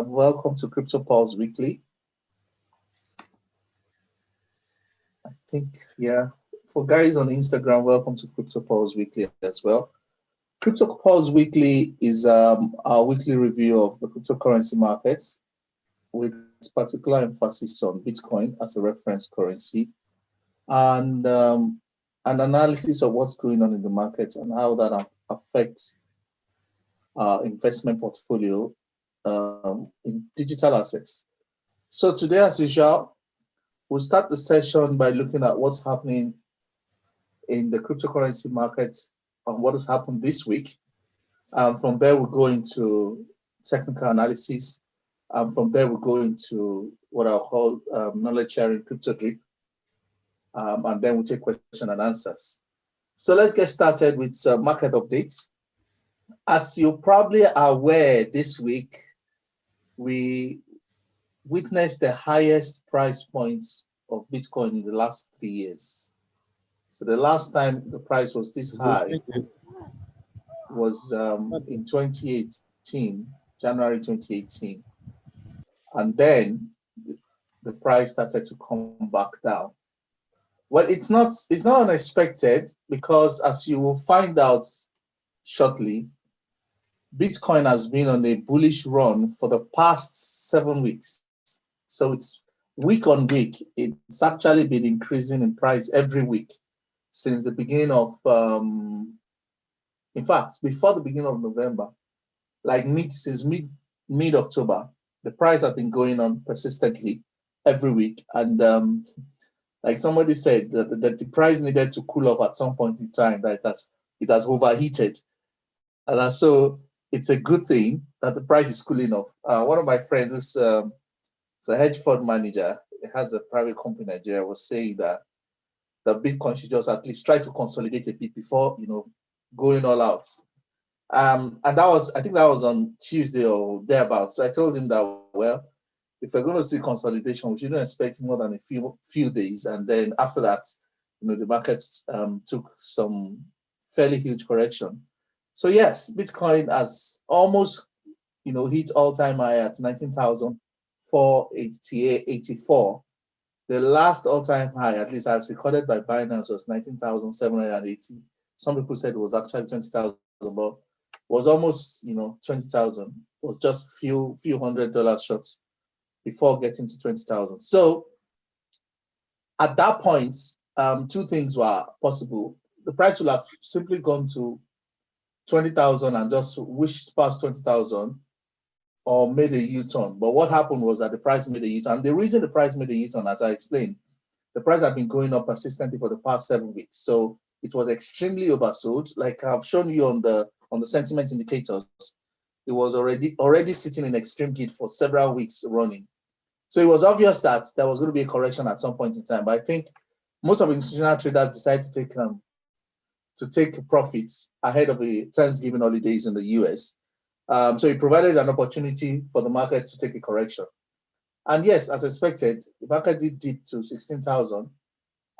welcome to Crypto Pulse Weekly. I think, yeah, for guys on Instagram, welcome to Crypto Pulse Weekly as well. Crypto Pulse Weekly is our weekly review of the cryptocurrency markets with particular emphasis on Bitcoin as a reference currency and an analysis of what's going on in the markets and how that affects our investment portfolio in digital assets. So today, as usual, we'll start the session by looking at what's happening in the cryptocurrency markets and what has happened this week. From there, we'll go into technical analysis. From there, we'll go into what I'll call knowledge sharing, crypto drip. And then we'll take questions and answers. So let's get started with market updates. As you probably are aware, this week, we witnessed the highest price points of Bitcoin in the last 3 years. So the last time the price was this high was in 2018, January 2018. And then the price started to come back down. Well, it's not unexpected because, as you will find out shortly, Bitcoin has been on a bullish run for the past 7 weeks. So it's week on week, it's actually been increasing in price every week since the beginning of, in fact, before the beginning of November, like since mid-October, the price has been going on persistently every week. And like somebody said, that the price needed to cool off at some point in time, that it has overheated. And so it's a good thing that the price is cooling off. One of my friends is a hedge fund manager. He has a private company in Nigeria, was saying that the Bitcoin should just at least try to consolidate a bit before, going all out. And I think that was on Tuesday or thereabouts. So I told him that, well, if we're going to see consolidation, we shouldn't expect more than a few days. And then after that, the market took some fairly huge correction. So yes, Bitcoin has almost, hit all-time high at 19,484. The last all-time high, at least as recorded by Binance, was 19,780. Some people said it was actually 20,000, but was almost, 20,000. Was just few $100 shots before getting to 20,000. So at that point, two things were possible. The price would have simply gone to 20,000 and just wished past 20,000 or made a U-turn. But what happened was that the price made a U-turn. The reason the price made a U-turn, as I explained, the price had been going up persistently for the past 7 weeks. So it was extremely oversold. Like I've shown you on the sentiment indicators, it was already sitting in extreme heat for several weeks running. So it was obvious that there was going to be a correction at some point in time. But I think most of the institutional traders decided to take profits ahead of the Thanksgiving holidays in the US. So it provided an opportunity for the market to take a correction. And yes, as expected, the market did dip to 16,000.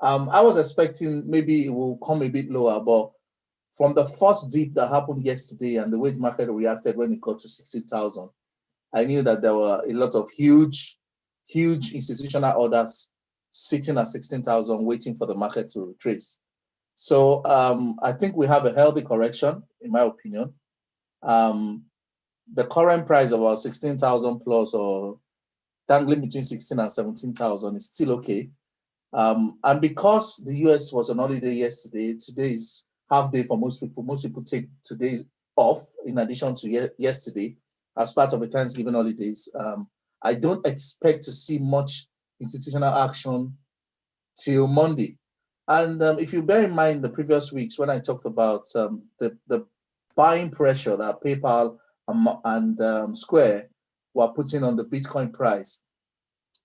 I was expecting maybe it will come a bit lower, but from the first dip that happened yesterday and the way the market reacted when it got to 16,000, I knew that there were a lot of huge institutional orders sitting at 16,000 waiting for the market to retrace. So I think we have a healthy correction, in my opinion. The current price of about 16,000 plus or dangling between 16 and 17,000 is still okay. And because the US was on holiday yesterday, today is half day for most people. Most people take today off in addition to yesterday as part of the Thanksgiving holidays. I don't expect to see much institutional action till Monday. And if you bear in mind the previous weeks when I talked about the buying pressure that PayPal and Square were putting on the Bitcoin price,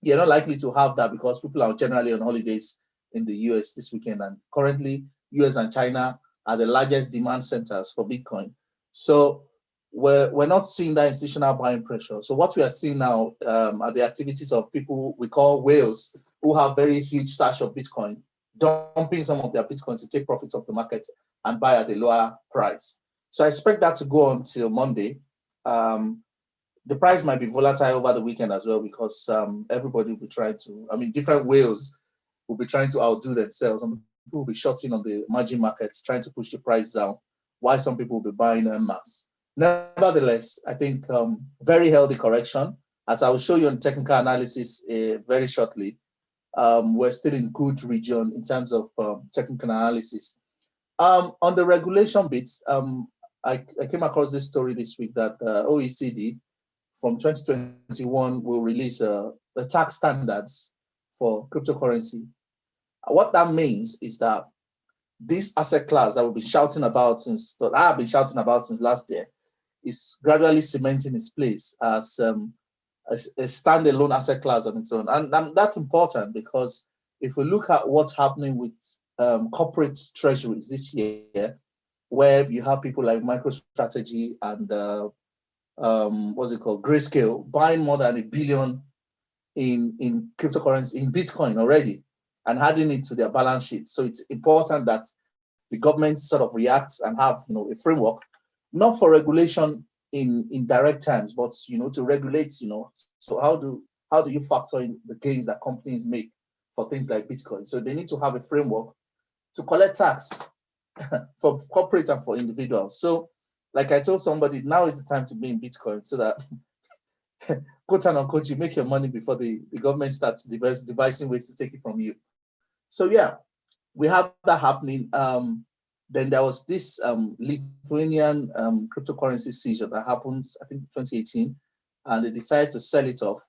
you're not likely to have that because people are generally on holidays in the US this weekend. And currently, US and China are the largest demand centers for Bitcoin. So we're not seeing that institutional buying pressure. So what we are seeing now are the activities of people we call whales who have very huge stash of Bitcoin, dumping some of their Bitcoin to take profits off the market and buy at a lower price. So I expect that to go on till Monday. the price might be volatile over the weekend as well, because everybody will be trying to, I mean, different whales will be trying to outdo themselves. Some people will be shorting on the margin markets, trying to push the price down, while some people will be buying en masse. Nevertheless, I think very healthy correction. As I will show you on technical analysis very shortly, we're still in good region in terms of technical analysis. On the regulation bits, I came across this story this week that OECD from 2021 will release the tax standards for cryptocurrency. What that means is that this asset class that we've been shouting about since, that I've been shouting about since last year, is gradually cementing its place as a standalone asset class on its own. And that's important, because if we look at what's happening with corporate treasuries this year, where you have people like MicroStrategy and what's it called, Grayscale, buying more than $1 billion in cryptocurrency, in Bitcoin already, and adding it to their balance sheet. So it's important that the government sort of reacts and have, a framework, not for regulation in direct terms, but to regulate. So how do you factor in the gains that companies make for things like Bitcoin? So they need to have a framework to collect tax for corporate and for individuals. So, like I told somebody, now is the time to be in Bitcoin, so that quote and unquote, you make your money before the government starts devising ways to take it from you. So yeah, we have that happening. Then there was this Lithuanian cryptocurrency seizure that happened, I think, 2018, and they decided to sell it off.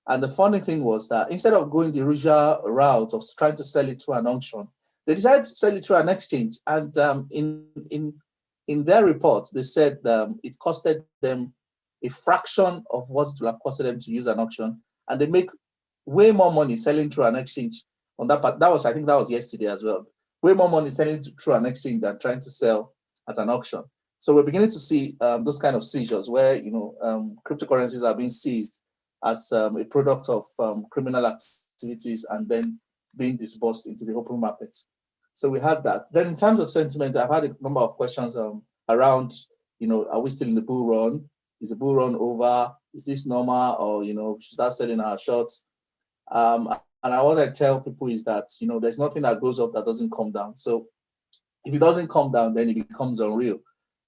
And the funny thing was that instead of going the usual route of trying to sell it through an auction, they decided to sell it through an exchange. And in their report, they said it costed them a fraction of what it would have costed them to use an auction, and they make way more money selling through an exchange on that part. I think that was yesterday as well. Way more money selling through an exchange than trying to sell at an auction. So we're beginning to see those kind of seizures where cryptocurrencies are being seized as a product of criminal activities and then being disbursed into the open markets. So we had that. Then in terms of sentiment, I've had a number of questions around, are we still in the bull run? Is the bull run over? Is this normal? Or, should start selling our shorts? And I want to tell people is that, there's nothing that goes up that doesn't come down. So if it doesn't come down, then it becomes unreal.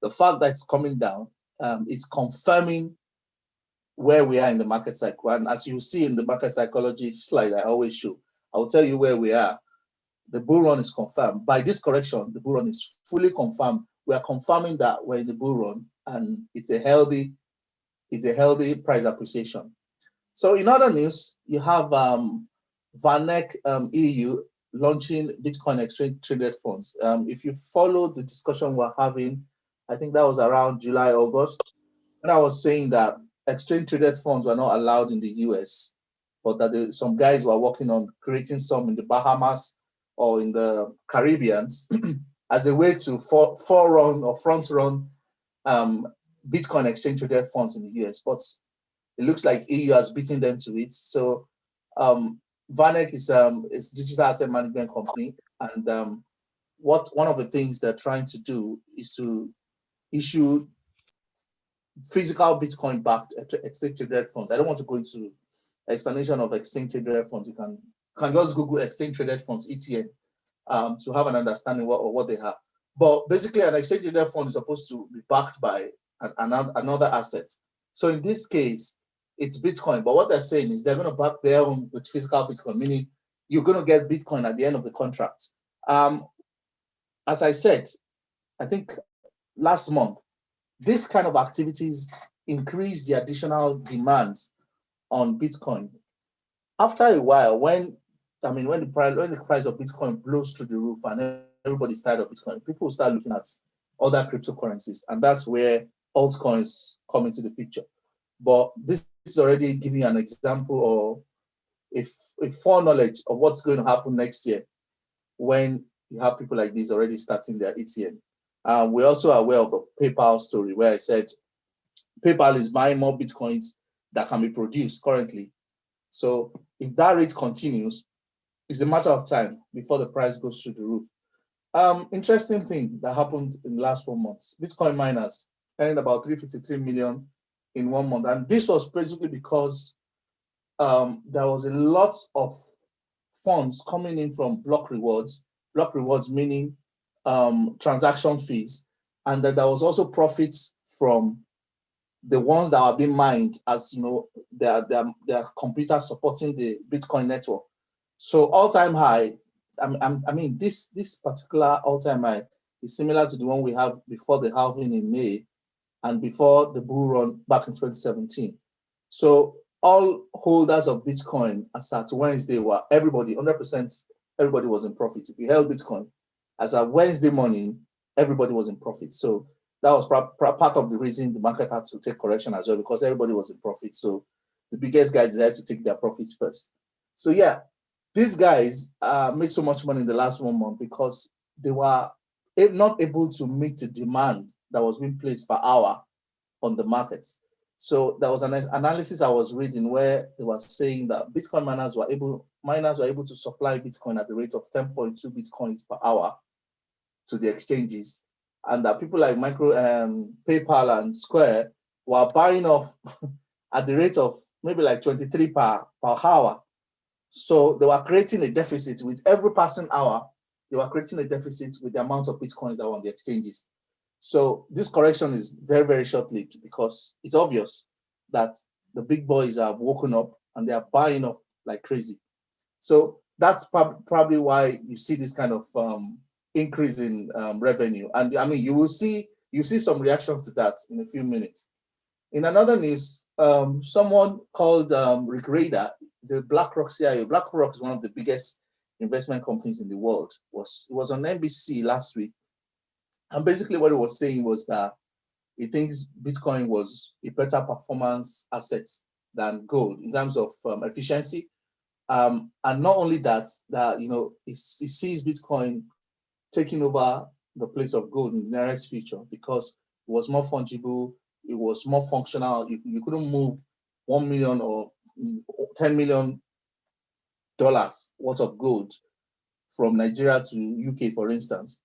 The fact that it's coming down, it's confirming where we are in the market cycle. And as you see in the market psychology slide I always show, I will tell you where we are. The bull run is confirmed. By this correction, the bull run is fully confirmed. We are confirming that we're in the bull run, and it's a healthy price appreciation. So in other news, you have VanEck EU launching Bitcoin exchange traded funds. If you follow the discussion we're having, I think that was around July, August, when I was saying that exchange traded funds were not allowed in the US, but that some guys were working on creating some in the Bahamas or in the Caribbean as a way to forerun or front run Bitcoin exchange traded funds in the US. But it looks like EU has beaten them to it. So VanEck is a digital asset management company, and one of the things they're trying to do is to issue physical Bitcoin-backed exchange-traded funds. I don't want to go into explanation of exchange-traded funds. You can just Google exchange-traded funds (ETN) to have an understanding of what they have. But basically, an exchange-traded fund is supposed to be backed by another asset. So in this case, it's Bitcoin. But what they're saying is they're going to back their own with physical Bitcoin, meaning you're going to get Bitcoin at the end of the contract. As I said, I think last month, this kind of activities increase the additional demands on Bitcoin. After a while, when the price of Bitcoin blows through the roof and everybody's tired of Bitcoin, people will start looking at other cryptocurrencies, and that's where altcoins come into the picture. But this is already giving an example or a foreknowledge of what's going to happen next year when you have people like this already starting their ETN. We're also aware of the PayPal story where I said PayPal is buying more Bitcoins that can be produced currently. So if that rate continues, it's a matter of time before the price goes through the roof. Interesting thing that happened in the last 4 months. Bitcoin miners earned about 353 million in 1 month. And this was basically because there was a lot of funds coming in from block rewards meaning transaction fees, and that there was also profits from the ones that are being mined, as you know, their computers supporting the Bitcoin network. So all-time high, I mean, this particular all-time high is similar to the one we have before the halving in May and before the bull run back in 2017. So all holders of Bitcoin as at Wednesday were everybody, 100%, everybody was in profit. If you held Bitcoin as at Wednesday morning, everybody was in profit. So that was part of the reason the market had to take correction as well, because everybody was in profit. So the biggest guys decided to take their profits first. So yeah, these guys made so much money in the last 1 month because they were not able to meet the demand that was being placed per hour on the market. So there was an analysis I was reading where they were saying that Bitcoin miners were able to supply Bitcoin at the rate of 10.2 Bitcoins per hour to the exchanges, and that people like PayPal and Square were buying off at the rate of maybe like 23 per hour. So they were creating a deficit with every passing hour. They were creating a deficit with the amount of Bitcoins that were on the exchanges. So this correction is very, very short-lived because it's obvious that the big boys have woken up and they are buying up like crazy. So that's probably why you see this kind of increase in revenue. And I mean, you see some reaction to that in a few minutes. In another news, someone called Rick Rader, the BlackRock CIO. BlackRock is one of the biggest investment companies in the world. It was on NBC last week. And basically what he was saying was that he thinks Bitcoin was a better performance asset than gold in terms of efficiency. And not only that you know, he sees Bitcoin taking over the place of gold in the nearest future because it was more fungible, it was more functional. You couldn't move 1 million or $10 million worth of gold from Nigeria to UK, for instance.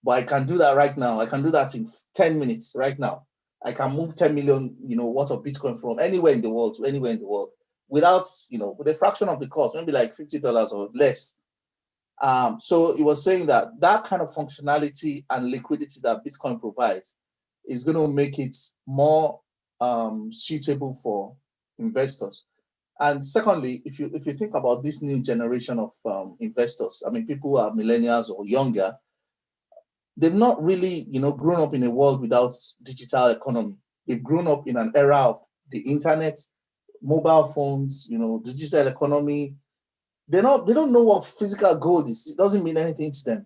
But I can do that right now. I can do that in 10 minutes right now. I can move 10 million, you know, worth of Bitcoin from anywhere in the world to anywhere in the world without, you know, with a fraction of the cost, maybe like $50 or less. So it was saying that kind of functionality and liquidity that Bitcoin provides is going to make it more suitable for investors. And secondly, if you think about this new generation of investors, I mean, people who are millennials or younger, they've not really, you know, grown up in a world without digital economy. They've grown up in an era of the internet, mobile phones, you know, digital economy. They don't know what physical gold is. It doesn't mean anything to them.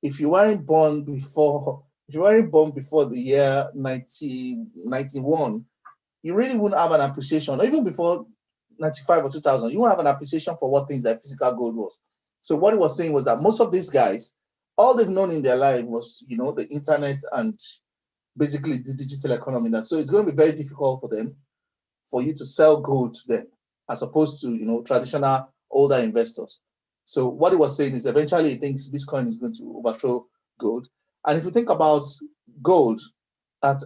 If you weren't born before the year 1991, you really wouldn't have an appreciation, or even before 95 or 2000, you won't have an appreciation for what things like physical gold was. So what he was saying was that most of these guys, all they've known in their life was, you know, the internet and basically the digital economy. So it's going to be very difficult for you to sell gold to them, as opposed to, you know, traditional older investors. So what he was saying is eventually he thinks Bitcoin is going to overthrow gold. And if you think about gold at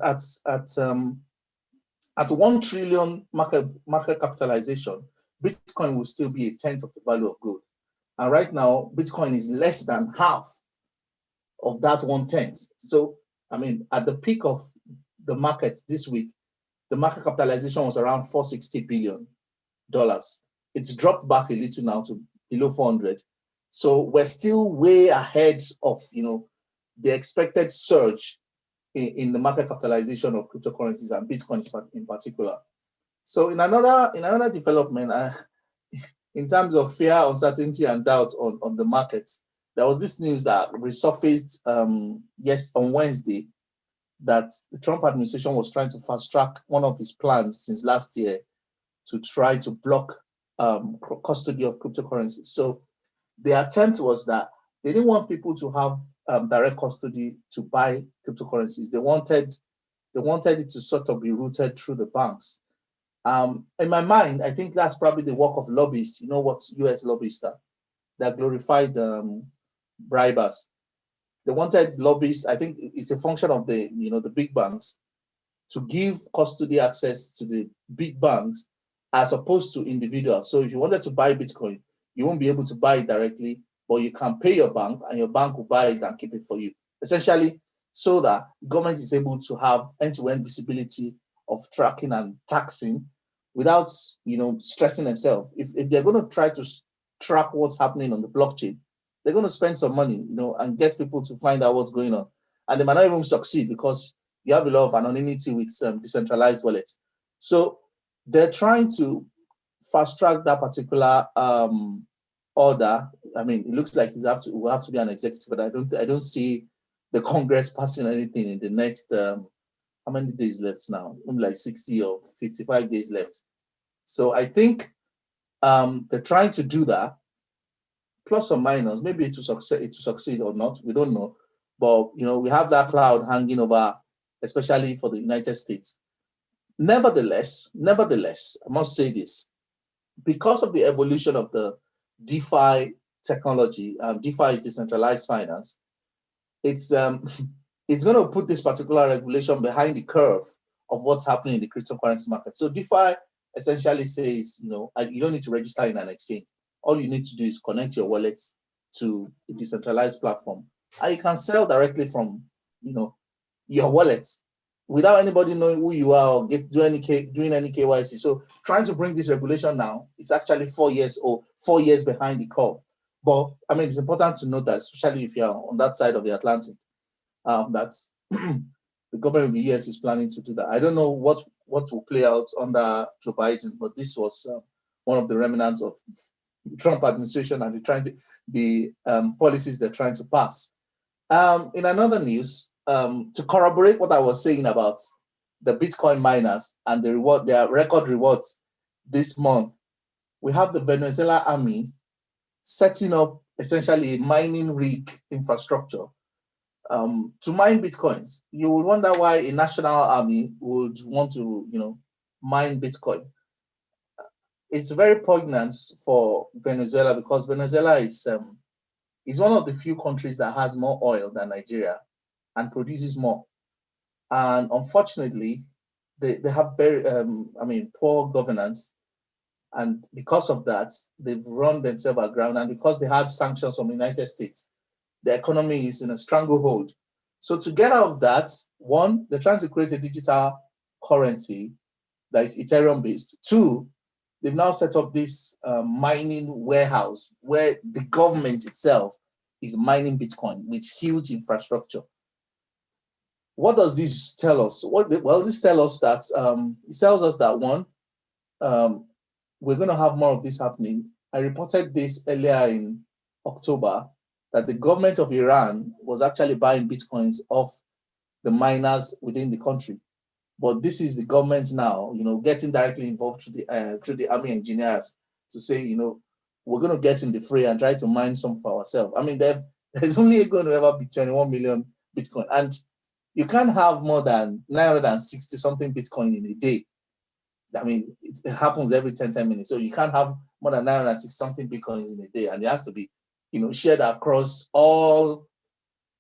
1 trillion market capitalization, Bitcoin will still be a tenth of the value of gold. And right now, Bitcoin is less than half of that 1/10. So, I mean, at the peak of the market this week, the market capitalization was around $460 billion. It's dropped back a little now to below 400. So we're still way ahead of, you know, the expected surge in the market capitalization of cryptocurrencies and Bitcoin in particular. So in another development, in terms of fear, uncertainty, and doubt on the markets, there was this news that resurfaced on Wednesday, that the Trump administration was trying to fast track one of his plans since last year to try to block custody of cryptocurrencies. So the attempt was that they didn't want people to have direct custody to buy cryptocurrencies. They wanted it to sort of be routed through the banks. In my mind, I think that's probably the work of lobbyists. You know what US lobbyists are? They're glorified bribers. They wanted lobbyists. I think it's a function of the big banks to give custody access to the big banks as opposed to individuals. So if you wanted to buy Bitcoin, you won't be able to buy it directly, but you can pay your bank and your bank will buy it and keep it for you. Essentially, so that government is able to have end-to-end visibility of tracking and taxing without, stressing themselves. If they're going to try to track what's happening on the blockchain, they're going to spend some money, and get people to find out what's going on. And they might not even succeed because you have a lot of anonymity with decentralized wallets. So they're trying to fast track that particular order. I mean, it looks like it will have to be an executive, but I don't see the Congress passing anything in the next how many days left now? Maybe like 60 or 55 days left. So I think they're trying to do that, plus or minus, maybe to succeed or not, we don't know. But we have that cloud hanging over, especially for the United States. Nevertheless, I must say this, because of the evolution of the DeFi technology, DeFi is decentralized finance, it's it's going to put this particular regulation behind the curve of what's happening in the cryptocurrency market. So DeFi essentially says, you don't need to register in an exchange. All you need to do is connect your wallet to a decentralized platform, and you can sell directly from, your wallet without anybody knowing who you are or doing any KYC. So trying to bring this regulation now is actually 4 years or 4 years behind the curve. But I mean, it's important to note that, especially if you're on that side of the Atlantic, that the government of the US is planning to do that. I don't know what will play out under Joe Biden, but this was one of the remnants of the Trump administration and the policies they're trying to pass. In another news, to corroborate what I was saying about the Bitcoin miners and their record rewards this month, we have the Venezuela army setting up essentially a mining rig infrastructure to mine Bitcoins. You will wonder why a national army would want to, mine Bitcoin. It's very poignant for Venezuela because Venezuela is one of the few countries that has more oil than Nigeria and produces more. And unfortunately, they have very, poor governance. And because of that, they've run themselves aground. And because they had sanctions from the United States, the economy is in a stranglehold. So to get out of that, one, they're trying to create a digital currency that is Ethereum based. Two, they've now set up this mining warehouse where the government itself is mining Bitcoin with huge infrastructure. What does this tell us? This tells us that it tells us that one, we're going to have more of this happening. I reported this earlier in October that the government of Iran was actually buying Bitcoins off the miners within the country. But this is the government now, getting directly involved through the army engineers to say, we're going to get in the fray and try to mine some for ourselves. I mean, there's only going to ever be 21 million Bitcoin. And you can't have more than 960 something Bitcoin in a day. I mean, it happens every 10 minutes. So you can't have more than 960 something Bitcoins in a day. And it has to be, shared across all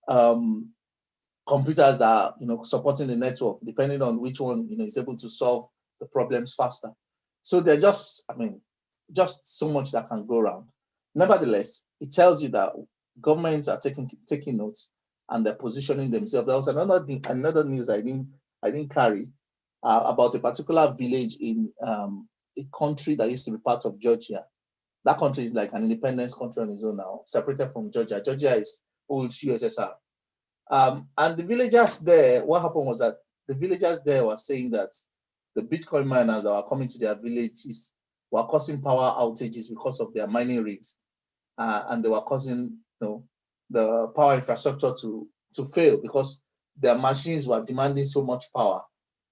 computers that are, supporting the network, depending on which one, is able to solve the problems faster. So they're just so much that can go around. Nevertheless, it tells you that governments are taking notes and they're positioning themselves. There was another news I didn't carry about a particular village in a country that used to be part of Georgia. That country is like an independence country on its own now, separated from Georgia. Georgia is old USSR. And the villagers there, what happened was that the villagers there were saying that the Bitcoin miners that were coming to their villages were causing power outages because of their mining rigs, and they were causing, the power infrastructure to fail because their machines were demanding so much power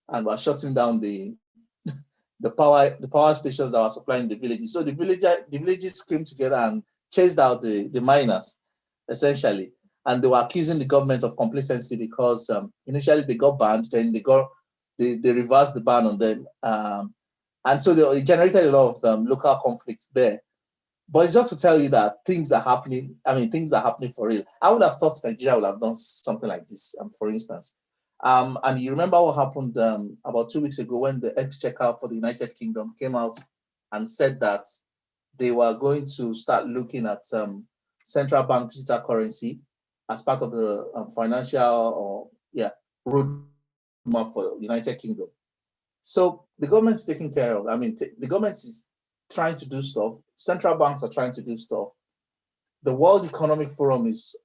and were shutting down the power stations that were supplying the villages. So the villages came together and chased out the miners, essentially. And they were accusing the government of complacency because initially they got banned, then they reversed the ban on them. And so it generated a lot of local conflicts there. But it's just to tell you that things are happening. I mean, things are happening for real. I would have thought Nigeria would have done something like this, for instance. And you remember what happened about 2 weeks ago when the Exchequer for the United Kingdom came out and said that they were going to start looking at central bank digital currency as part of the roadmap for the United Kingdom. So the government's taking care of. I mean, the government is trying to do stuff. Central banks are trying to do stuff. The World Economic Forum is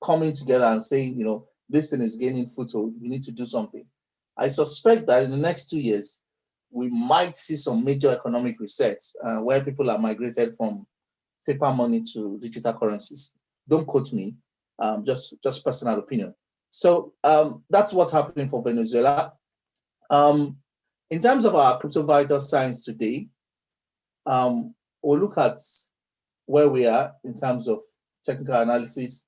coming together and saying, this thing is gaining foothold. We need to do something. I suspect that in the next 2 years, we might see some major economic resets where people are migrated from paper money to digital currencies. Don't quote me, just personal opinion. So that's what's happening for Venezuela. In terms of our crypto vital signs today, we'll look at where we are in terms of technical analysis.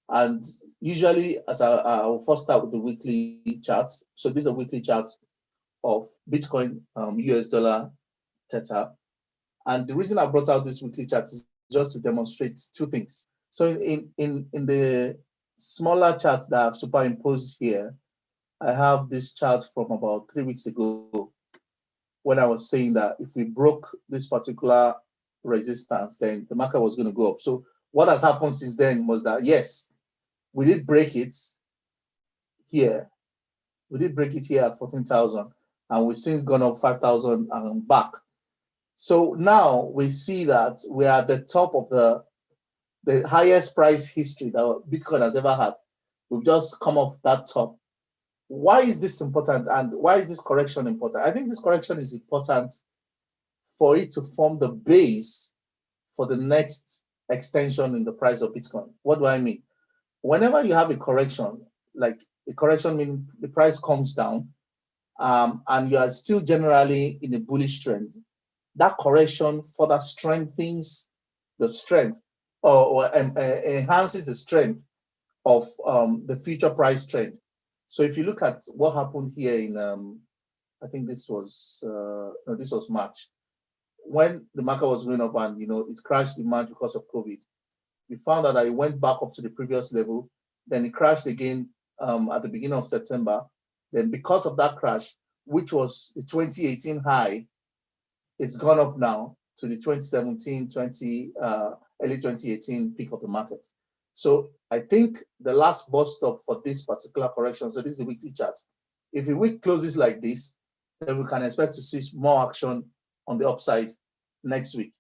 And usually, as I'll first start with the weekly charts. So these are weekly charts of Bitcoin, US dollar, Theta. And the reason I brought out this weekly chart is just to demonstrate two things. So in the smaller charts that I've superimposed here, I have this chart from about 3 weeks ago when I was saying that if we broke this particular resistance, then the market was going to go up. So what has happened since then was that, yes, we did break it here. We did break it here at 14,000, and we've since gone up 5,000 and back. So now we see that we are at the top of the highest price history that Bitcoin has ever had. We've just come off that top. Why is this important, and why is this correction important? I think this correction is important for it to form the base for the next extension in the price of Bitcoin. What do I mean? Whenever you have a correction, like a correction means the price comes down, and you are still generally in a bullish trend, that correction further strengthens the strength or enhances the strength of the future price trend. So if you look at what happened here in, I think this was March, when the market was going up and it crashed in March because of COVID. We found out that it went back up to the previous level, then it crashed again at the beginning of September. Then because of that crash, which was the 2018 high, it's gone up now to the 2017, early 2018 peak of the market. So I think the last bus stop for this particular correction, so this is the weekly chart. If the week closes like this, then we can expect to see more action on the upside next week.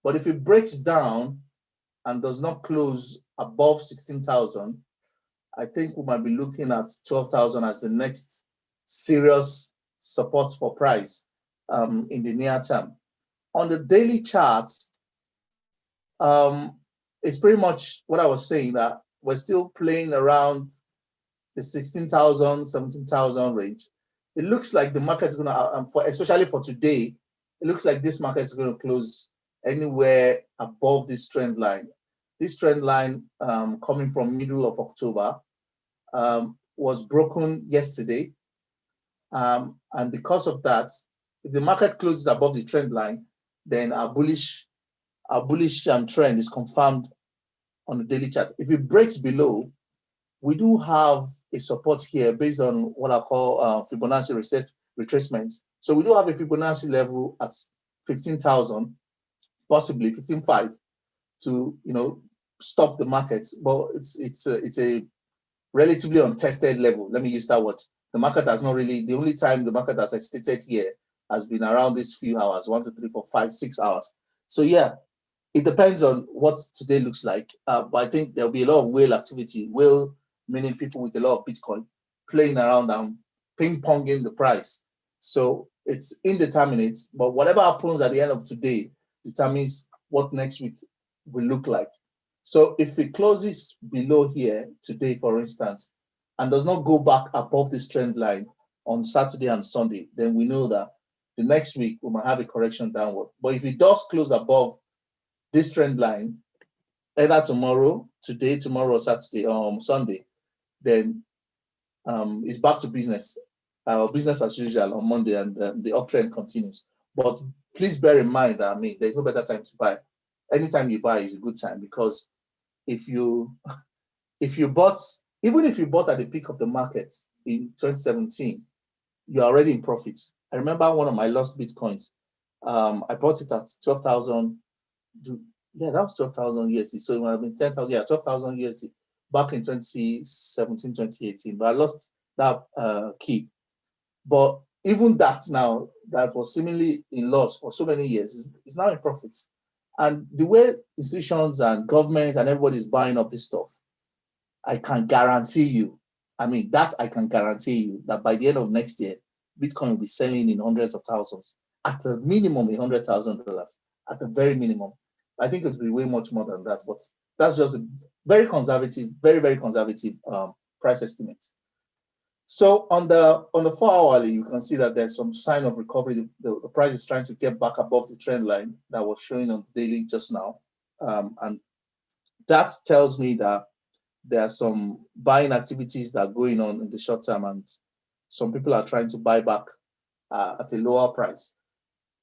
But if it breaks down and does not close above 16,000, I think we might be looking at 12,000 as the next serious support for price in the near term. On the daily charts, it's pretty much what I was saying, that we're still playing around the 16,000, 17,000 range. It looks like the market is going to, especially for today, it looks like this market is going to close anywhere above this trend line. This trend line coming from middle of October was broken yesterday. And because of that, if the market closes above the trend line, then our bullish trend is confirmed on the daily chart. If it breaks below, we do have a support here based on what I call Fibonacci retracement. So we do have a Fibonacci level at 15,000, possibly 15.5, to stop the market. But it's a relatively untested level. Let me use that word. The market has not really. The only time the market has stated here has been around these few hours, 1, 2, 3, 4, 5, 6 hours. So yeah, it depends on what today looks like. But I think there'll be a lot of whale activity. Whale meaning people with a lot of Bitcoin playing around and ping-ponging the price. So it's indeterminate, but whatever happens at the end of today determines what next week will look like. So if it closes below here today, for instance, and does not go back above this trend line on Saturday and Sunday, then we know that the next week we might have a correction downward. But if it does close above this trend line, either today, tomorrow, or Saturday, Sunday, then it's back to business, business as usual on Monday, and the uptrend continues. But please bear in mind that there's no better time to buy. Anytime you buy is a good time, because if you bought Even if you bought at the peak of the market in 2017, you're already in profit. I remember one of my lost Bitcoins. I bought it at 12,000. Yeah, that was 12,000 USD. So it would have been 10,000. Yeah, 12,000 USD back in 2017, 2018. But I lost that key. But even that now, that was seemingly in loss for so many years, is now in profits. And the way institutions and governments and everybody is buying up this stuff, I can guarantee you, I can guarantee you that by the end of next year, Bitcoin will be selling in hundreds of thousands, at the minimum, $100,000, at the very minimum. I think it will be way much more than that, but that's just a very conservative, very, very conservative price estimate. So on the 4 hourly, you can see that there's some sign of recovery. The price is trying to get back above the trend line that was showing on the daily just now. And that tells me that there are some buying activities that are going on in the short term, and some people are trying to buy back at a lower price.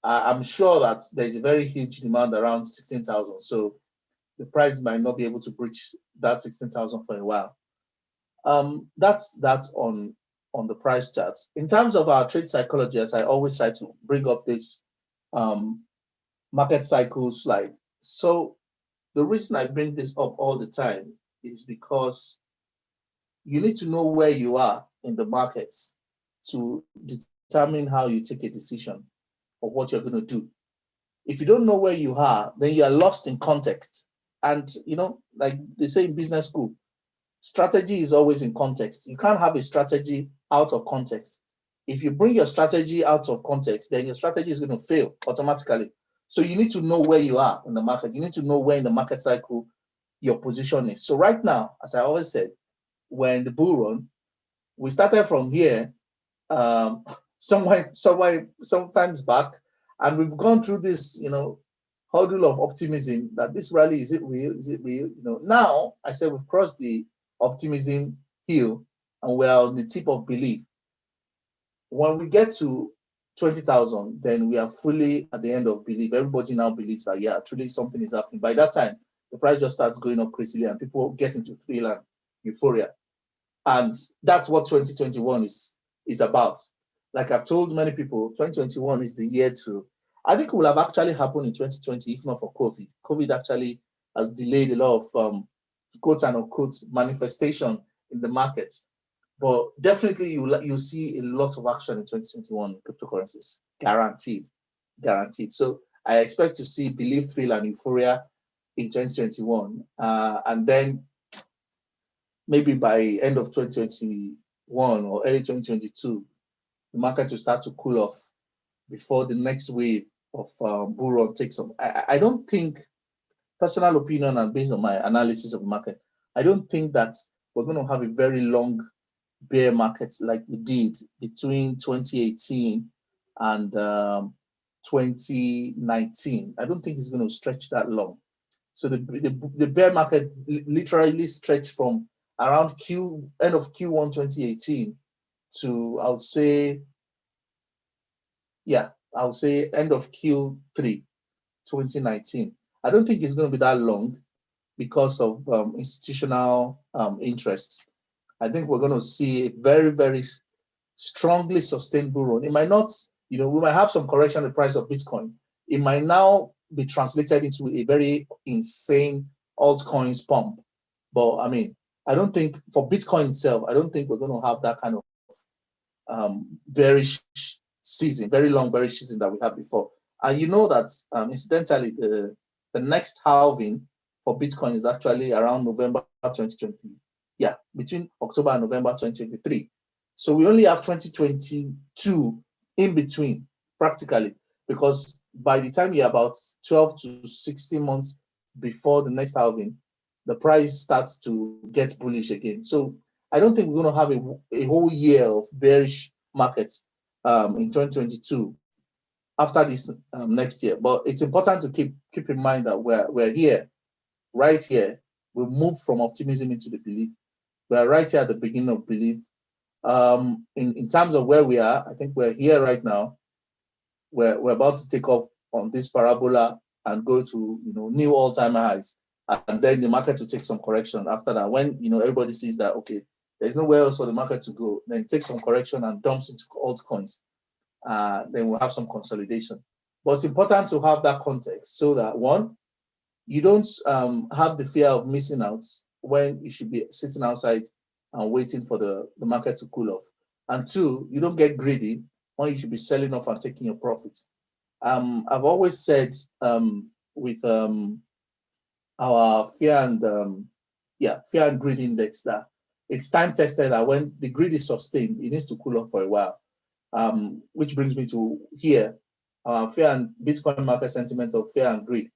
I'm sure that there's a very huge demand around 16,000. So the price might not be able to breach that 16,000 for a while. That's on the price chart. In terms of our trade psychology, as I always try to bring up this market cycle slide. So the reason I bring this up all the time is because you need to know where you are in the markets to determine how you take a decision of what you're going to do. If you don't know where you are, then you are lost in context. And, like they say in business school, strategy is always in context. You can't have a strategy out of context. If you bring your strategy out of context, then your strategy is going to fail automatically. So you need to know where you are in the market. You need to know where in the market cycle your position is. So right now, as I always said, we're in the bull run. We started from here sometimes back, and we've gone through this, hurdle of optimism that this rally, is it real? Is it real? Now I said we've crossed the optimism hill and we're on the tip of belief. When we get to 20,000, then we are fully at the end of belief. Everybody now believes that, yeah, truly something is happening. By that time, the price just starts going up crazily and people get into thrill and euphoria. And that's what 2021 is about. Like I've told many people, 2021 is the year to, I think it will have actually happened in 2020, if not for COVID. COVID actually has delayed a lot of quote and unquote manifestation in the markets. But definitely you'll see a lot of action in 2021 in cryptocurrencies, guaranteed. So I expect to see belief, thrill, and euphoria in 2021. And then maybe by end of 2021 or early 2022, the market will start to cool off before the next wave of bull run takes off. I don't think, personal opinion and based on my analysis of the market, I don't think that we're going to have a very long bear market like we did between 2018 and 2019. I don't think it's going to stretch that long. So the bear market literally stretched from around end of Q1 2018 to I would say end of Q3 2019. I don't think it's going to be that long because of institutional interests. I think we're going to see a very, very strongly sustained bull run. It might not, we might have some correction in the price of Bitcoin. It might now be translated into a very insane altcoins pump. But I don't think for Bitcoin itself, I don't think we're going to have that kind of bearish season, very long bearish season that we had before. And you know that incidentally, the next halving for Bitcoin is actually around November 2020. Yeah, between October and November 2023. So we only have 2022 in between, practically, because by the time you're about 12 to 16 months before the next halving, the price starts to get bullish again. So I don't think we're going to have a whole year of bearish markets in 2022 after this next year. But it's important to keep in mind that we're here, right here. We move from optimism into the belief. We're right here at the beginning of belief. In terms of where we are, I think we're here right now. We're about to take off on this parabola and go to new all-time highs. and then the market will take some correction after that. When everybody sees that okay, there's nowhere else for the market to go, then take some correction and dumps into altcoins. Then we'll have some consolidation. But it's important to have that context so that one, you don't have the fear of missing out when you should be sitting outside and waiting for the market to cool off. And two, you don't get greedy when you should be selling off and taking your profits. I've always said with our fear and greed index that it's time tested that when the greed is sustained, it needs to cool off for a while. Which brings me to here, fear and Bitcoin market sentiment of fear and greed.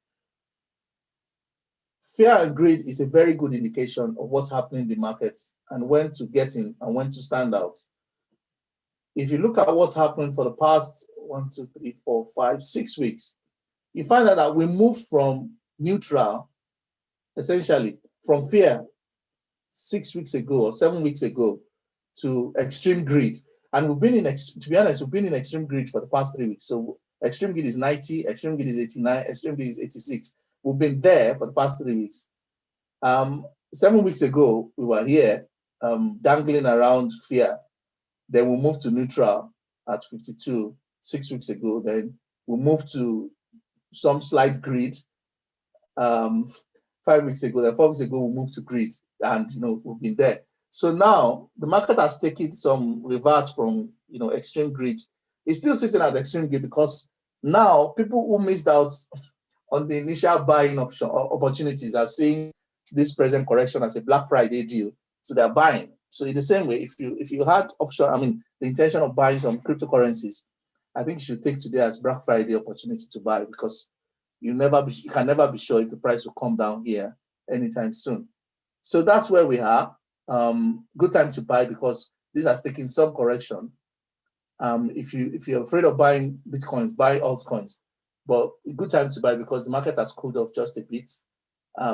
Fear and greed is a very good indication of what's happening in the markets and when to get in and when to stand out. If you look at what's happened for the past 1, 2, 3, 4, 5, 6 weeks, you find out that we moved from neutral, essentially from fear 6 weeks ago or 7 weeks ago, to extreme greed. And we've been in, to be honest, we've been in extreme greed for the past 3 weeks. So extreme greed is 90, extreme greed is 89, extreme greed is 86. We've been there for the past 3 weeks. 7 weeks ago, we were here dangling around fear. Then we moved to neutral at 52 6 weeks ago. Then we moved to some slight greed 5 weeks ago. Then 4 weeks ago, we moved to greed. And we've been there. So now the market has taken some reverse from extreme greed. It's still sitting at extreme greed because now people who missed out on the initial buying opportunities are seeing this present correction as a Black Friday deal, so they're buying. So in the same way, if you had the intention of buying some cryptocurrencies, I think you should take today as Black Friday opportunity to buy, because you can never be sure if the price will come down here anytime soon. So that's where we are. Good time to buy because this has taken some correction. If you're afraid of buying Bitcoins, buy altcoins. But a good time to buy because the market has cooled off just a bit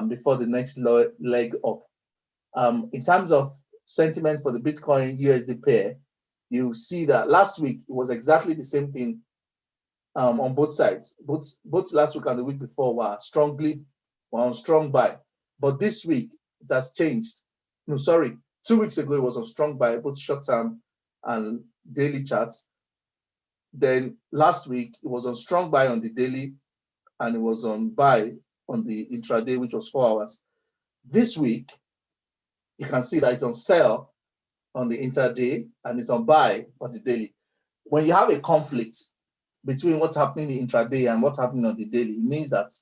before the next leg up. In terms of sentiment for the Bitcoin USD pair, you see that last week it was exactly the same thing on both sides. Both last week and the week before were on strong buy. But this week it has changed. No, sorry, 2 weeks ago it was on strong buy, both short-term and daily charts. Then last week it was on strong buy on the daily, and it was on buy on the intraday, which was 4 hours. This week, you can see that it's on sell on the intraday and it's on buy on the daily. When you have a conflict between what's happening in the intraday and what's happening on the daily, it means that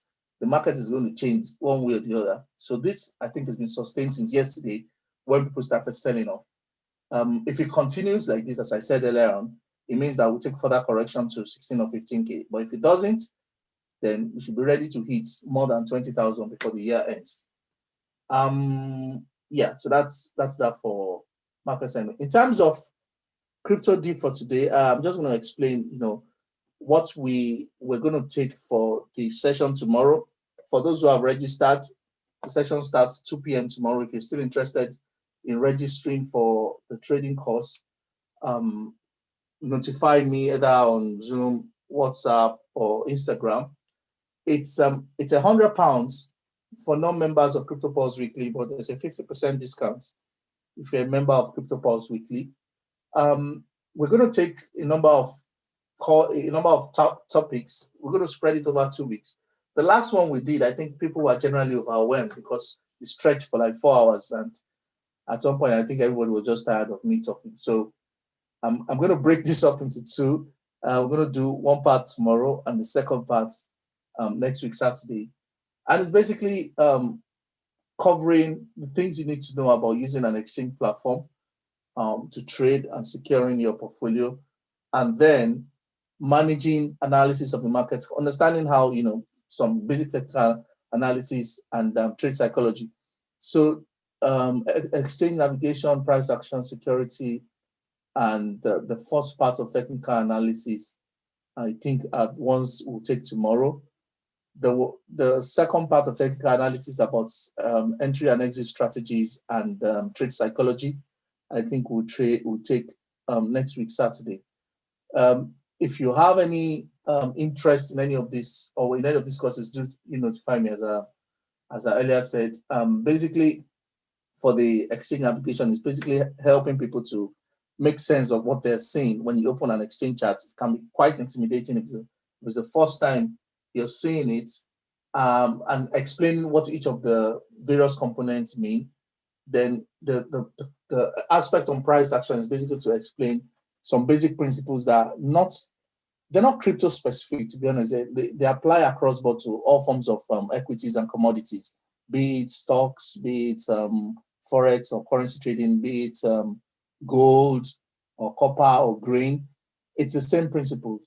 the market is going to change one way or the other. So this, I think, has been sustained since yesterday when people started selling off. If it continues like this, as I said earlier on, it means that we'll take further correction to 16 or 15K. But if it doesn't, then we should be ready to hit more than 20,000 before the year ends. So that's that for market sentiment. In terms of crypto dip for today, I'm just going to explain, what we're going to take for the session tomorrow. For those who have registered, the session starts 2 p.m. tomorrow. If you're still interested in registering for the trading course, notify me either on Zoom, WhatsApp, or Instagram. It's £100 for non-members of CryptoPulse Weekly, but there's a 50% discount if you're a member of CryptoPulse Weekly. We're going to take a number of topics. We're going to spread it over 2 weeks. The last one we did, I think people were generally overwhelmed because it stretched for like 4 hours, and at some point, I think everybody was just tired of me talking. So I'm going to break this up into two. We're going to do one part tomorrow and the second part next week, Saturday. And it's basically covering the things you need to know about using an exchange platform to trade and securing your portfolio, and then managing analysis of the markets, understanding how, some basic technical analysis and trade psychology. So exchange navigation, price action, security, and the first part of technical analysis, I think ones we'll take tomorrow. The second part of technical analysis about entry and exit strategies and trade psychology, I think we'll take next week, Saturday. If you have any interest in any of this or in any of these courses, do notify me as as I earlier said, basically for the exchange application is basically helping people to make sense of what they're seeing. When you open an exchange chart, it can be quite intimidating if it's the first time you're seeing it, and explaining what each of the various components mean. Then the aspect on price action is basically to explain some basic principles that are not, they're not crypto specific, to be honest. They apply across board to all forms of equities and commodities, be it stocks, be it forex or currency trading, be it gold or copper or grain. It's the same principles.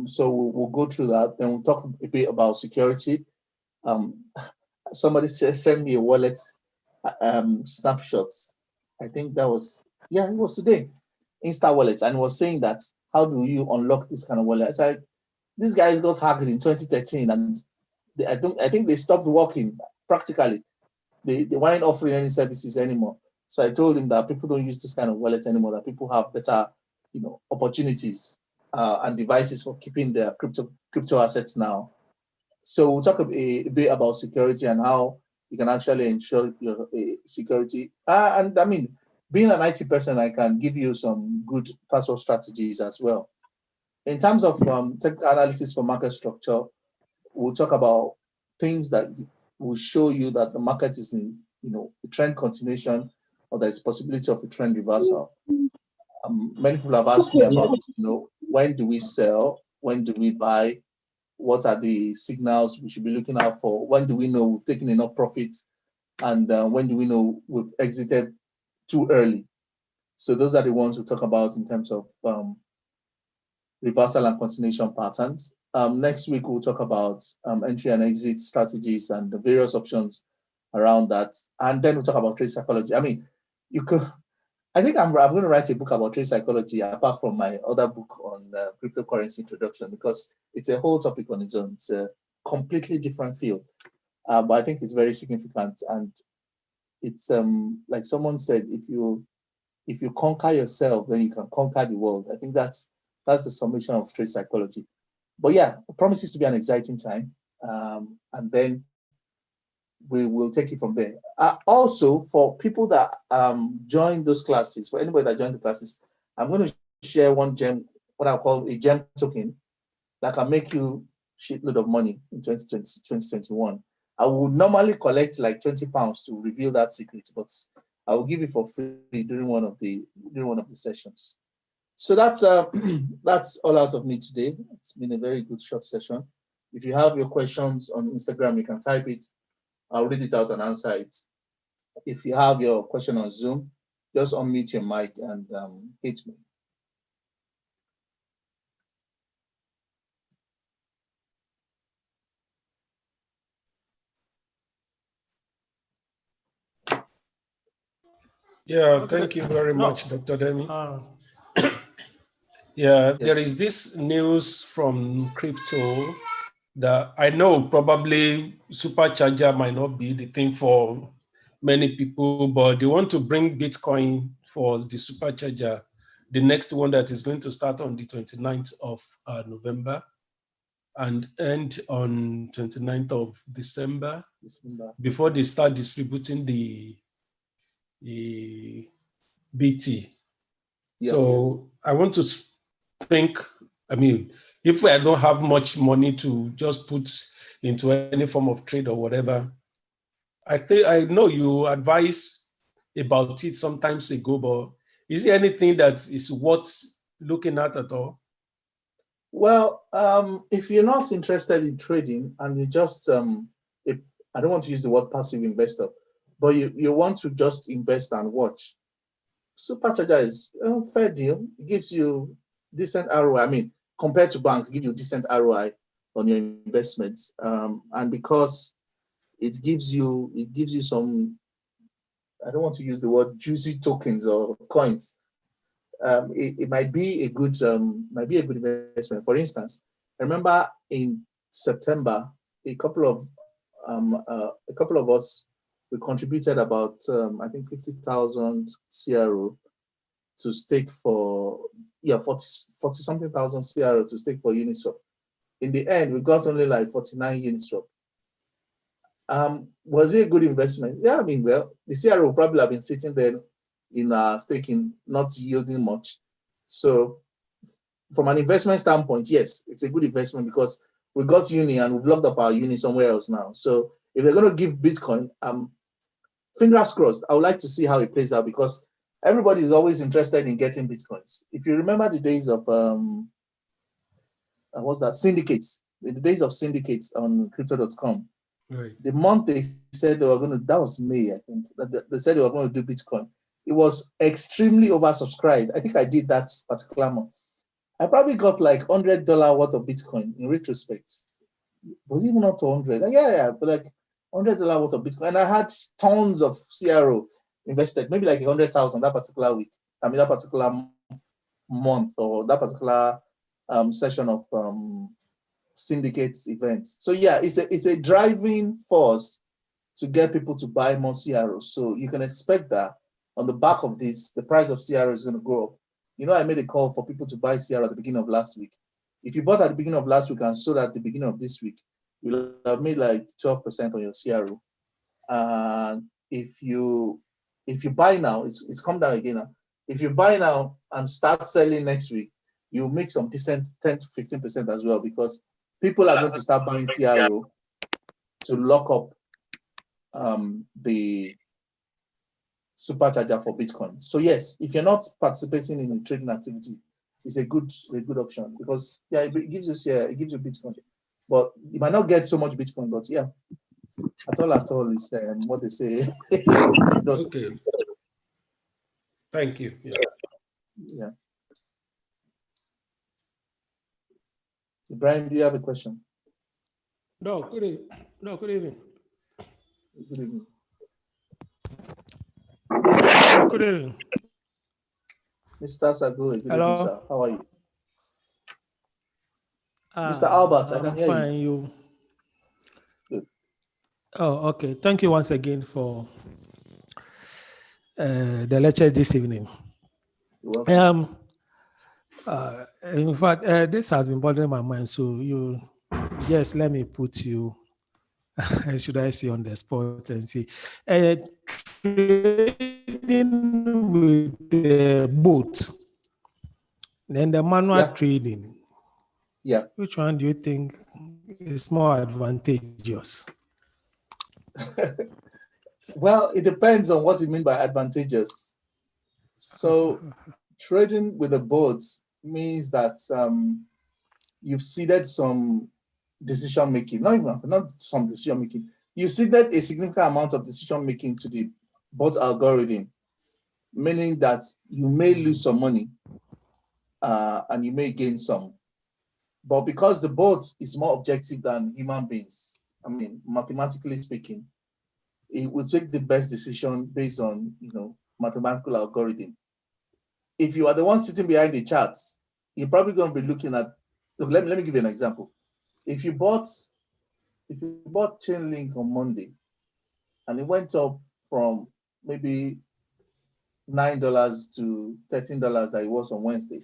So we'll go through that. Then we'll talk a bit about security. Somebody sent me a wallet snapshots. I think that was, yeah, it was today. Insta Wallet, and was saying that how do you unlock this kind of wallet? I said, these guys got hacked in 2013, and I think they stopped working practically. They weren't offering any services anymore. So I told him that people don't use this kind of wallet anymore. That people have better, opportunities and devices for keeping their crypto assets now. So we'll talk a bit about security and how you can actually ensure your security. And I mean, being an IT person, I can give you some good password strategies as well. In terms of technical analysis for market structure, we'll talk about things that will show you that the market is in, a trend continuation, or there's possibility of a trend reversal. Many people have asked me about, when do we sell? When do we buy? What are the signals we should be looking out for? When do we know we've taken enough profits? And when do we know we've exited too early? So those are the ones we talk about in terms of reversal and continuation patterns. Next week, we'll talk about entry and exit strategies and the various options around that. And then we'll talk about trade psychology. I mean, I think I'm going to write a book about trade psychology apart from my other book on cryptocurrency introduction, because it's a whole topic on its own. It's a completely different field, but I think it's very significant. And it's like someone said, if you conquer yourself, then you can conquer the world. I think that's the summation of trade psychology. But yeah, it promises to be an exciting time, and then we will take it from there. Also, for people that join those classes, for anybody that joins the classes, I'm going to share one gem, what I call a gem token, that can make you shitload of money in 2020, 2021. I would normally collect like £20 to reveal that secret, but I will give it for free during one of the sessions. So that's that's all out of me today. It's been a very good short session. If you have your questions on Instagram, you can type it. I'll read it out and answer it. If you have your question on Zoom, just unmute your mic and hit me. Yeah, thank you very much, Dr. Demi. Yeah, yes. There is this news from crypto that I know probably supercharger might not be the thing for many people, but they want to bring Bitcoin for the supercharger, the next one that is going to start on the 29th of November and end on 29th of December. Before they start distributing the BT. Yeah. So I want to think, I mean, if I don't have much money to just put into any form of trade or whatever, I know you advise about it sometimes ago, but is there anything that is worth looking at all? Well, if you're not interested in trading and you just, I don't want to use the word passive investor, but you want to just invest and watch, supercharger is a fair deal. It gives you decent ROI. I mean, compared to banks, it gives you decent ROI on your investments. And because it gives you some, I don't want to use the word juicy tokens or coins. It might be a good investment. For instance, I remember in September, a couple of us, we contributed about I think 50,000 CRO to stake for 40 something thousand CRO to stake for Uniswap. In the end, we got only like 49 Uniswap. Was it a good investment? Yeah, I mean, well, the CRO probably have been sitting there in staking, not yielding much. So from an investment standpoint, yes, it's a good investment because we got uni and we've locked up our uni somewhere else now. So if they're going to give Bitcoin, fingers crossed, I would like to see how it plays out because everybody is always interested in getting Bitcoins. If you remember the days of, what's that, syndicates, the days of syndicates on crypto.com, Right. the month they said they were going to, that was May, I think, they said they were going to do Bitcoin. It was extremely oversubscribed. I think I did that particular month. I probably got like $100 worth of Bitcoin in retrospect. Was even not 200. Yeah, but like $100 worth of Bitcoin. And I had tons of CRO invested, maybe like 100,000 that particular week. I mean, that particular month or that particular session of syndicate events. So yeah, it's a driving force to get people to buy more CROs. So you can expect that on the back of this, the price of CRO is going to go up. You know, I made a call for people to buy CRO at the beginning of last week. If you bought at the beginning of last week and sold at the beginning of this week, you'll have made like 12% on your CRO. And if you buy now, it's come down again now. If you buy now and start selling next week, you'll make some decent 10 to 15% as well because people are going to start buying CRO to lock up the supercharger for Bitcoin. So yes, if you're not participating in the trading activity, it's a good option because yeah, it gives you Bitcoin, but you might not get so much Bitcoin. But yeah, at all is what they say. Okay. Thank you. Yeah. Ibrahim, do you have a question? No, good evening. Good evening. Good evening. Good evening. Mr. Sago, good Hello. evening, sir. How are you? Mr. Albert, I can hear fine, you. Good. Oh, okay. Thank you once again for the lecture this evening. You're welcome. In fact, this has been bothering my mind. So you just let me put you, should I say, on the spot and see. Trading with the boats, then the manual trading. Yeah. Which one do you think is more advantageous? Well, it depends on what you mean by advantageous. So trading with the boats means that you've seeded some decision making, not some decision making. You seeded a significant amount of decision making to the bot algorithm, meaning that you may lose some money and you may gain some. But because the bot is more objective than human beings, I mean, mathematically speaking, it will take the best decision based on, mathematical algorithm. If you are the one sitting behind the charts, you're probably going to be looking at, let me give you an example. If you bought Chainlink on Monday and it went up from maybe $9 to $13 that it was on Wednesday,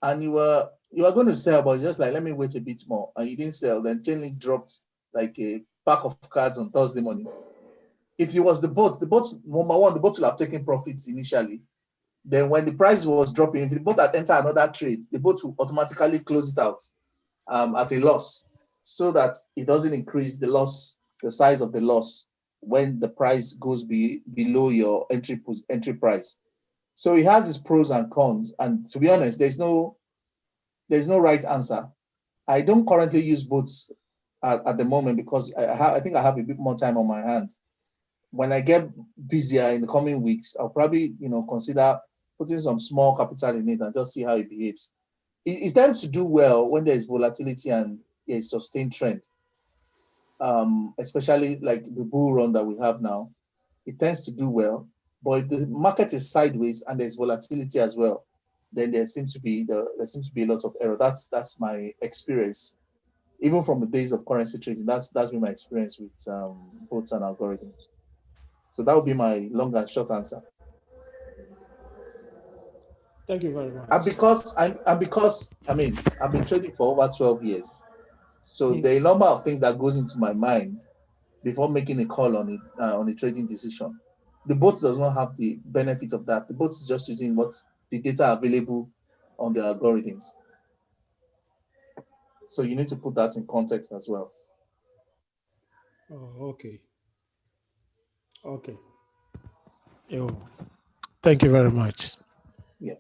and you are going to sell, but just like, let me wait a bit more, and you didn't sell, then Chainlink dropped like a pack of cards on Thursday morning. If it was the bot, number one, the bot will have taken profits initially. Then when the price was dropping, if the bot had entered another trade, the bot will automatically close it out at a loss so that it doesn't increase the loss, the size of the loss when the price goes below your entry price. So it has its pros and cons. And to be honest, there's no right answer. I don't currently use bots at the moment because I think I have a bit more time on my hands. When I get busier in the coming weeks, I'll probably, consider putting some small capital in it and just see how it behaves. It tends to do well when there's volatility and a sustained trend, especially like the bull run that we have now. It tends to do well. But if the market is sideways and there's volatility as well, then there seems to be a lot of error. That's my experience, even from the days of currency trading. That's been my experience with bots and algorithms. So that would be my long and short answer. Thank you very much. And because I mean, I've been trading for over 12 years. So there are a number of things that goes into my mind before making a call on it on a trading decision. The bot does not have the benefit of that. The bot is just using what the data available on the algorithms. So you need to put that in context as well. Oh, okay. Okay. Yo, thank you very much. Yeah.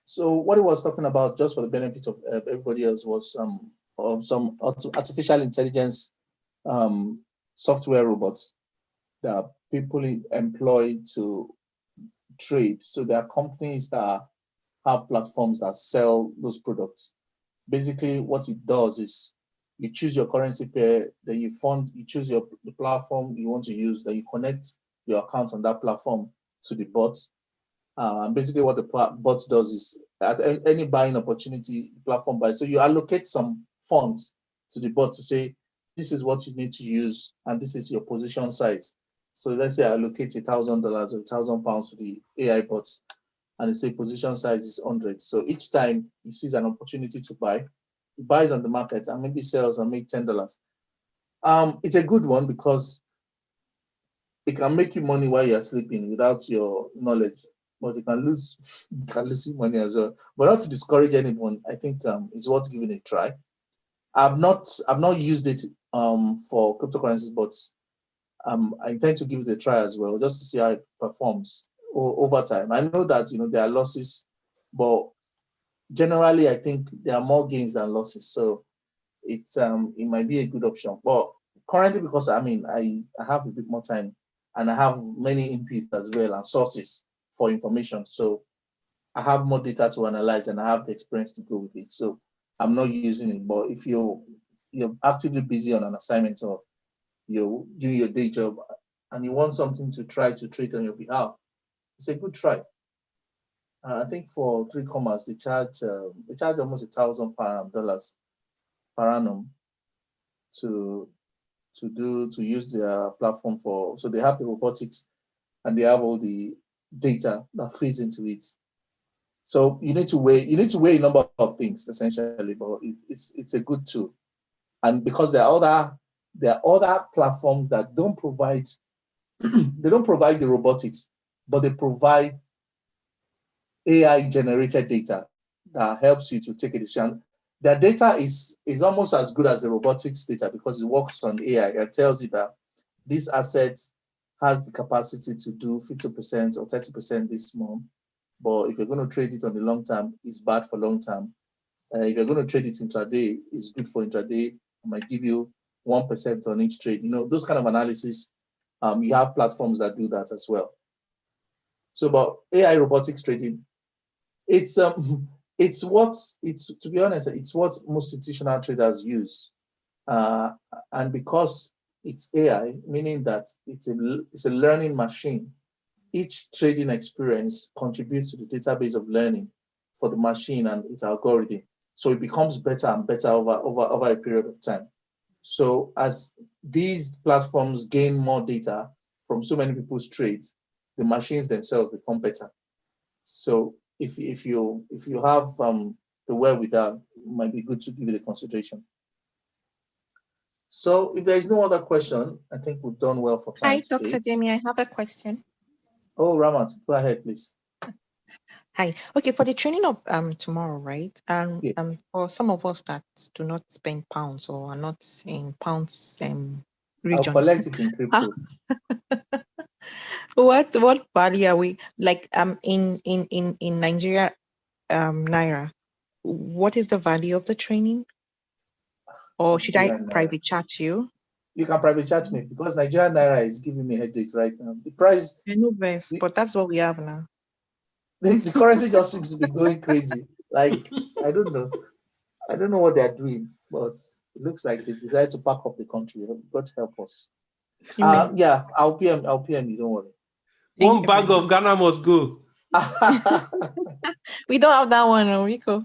So what he was talking about, just for the benefit of everybody else, was some artificial intelligence software robots that people employ to trade. So there are companies that have platforms that sell those products. Basically, what it does is you choose your currency pair, then you choose the platform you want to use, then you connect your account on that platform to the bot. And basically, what the bot does is at any buying opportunity, platform buy. So you allocate some funds to the bot to say, this is what you need to use, and this is your position size. So let's say I allocate $1,000 or £1,000 to the AI bot, and they say position size is 100. So each time he sees an opportunity to buy, he buys on the market and maybe sells and make $10. It's a good one because it can make you money while you're sleeping without your knowledge, but you can lose money as well. But not to discourage anyone, I think it's worth giving a try. I've not used it for cryptocurrencies, but I intend to give it a try as well, just to see how it performs over time. I know that there are losses, but generally I think there are more gains than losses. So it might be a good option. But currently, because I have a bit more time and I have many inputs as well and sources for information, so I have more data to analyze and I have the experience to go with it. So I'm not using it. But if you're actively busy on an assignment or you're doing your day job and you want something to try to trade on your behalf, it's a good try. I think for 3Commas they charge almost $1,000 per annum to use their platform for. So they have the robotics and they have all the data that feeds into it. So you need to weigh a number of things essentially, but it's a good tool. And because there are other platforms that don't provide they don't provide the robotics, but they provide AI generated data that helps you to take a decision. Their data is almost as good as the robotics data because it works on AI. It tells you that this asset has the capacity to do 50% or 30% this month. But if you're going to trade it on the long term, it's bad for long term. If you're going to trade it intraday, it's good for intraday. It might give you 1% on each trade. Those kind of analysis. You have platforms that do that as well. So, about AI robotics trading, to be honest, it's what most institutional traders use, and because it's AI, meaning that it's a learning machine. Each trading experience contributes to the database of learning for the machine and its algorithm. So it becomes better and better over a period of time. So as these platforms gain more data from so many people's trades, the machines themselves become better. So if you have the wherewithal, it might be good to give it a consideration. So if there is no other question, I think we've done well for time. Hi, Dr. Demi, I have a question. Oh, Ramat, go ahead, please. Hi. Okay, for the training of tomorrow, right? Yeah. For some of us that do not spend pounds or are not in pounds region, I'll collect it in crypto. What value are we like in Nigeria Naira? What is the value of the training? Or should I private chat you? You can private chat me because Nigerian Naira is giving me headaches right now. The price. I know best, but that's what we have now. The currency just seems to be going crazy. Like, I don't know what they're doing, but it looks like they decided to pack up the country. God help us. Yeah, I'll PM you, don't worry. One bag of Ghana must go. We don't have that one, Rico.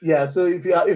Yeah, so if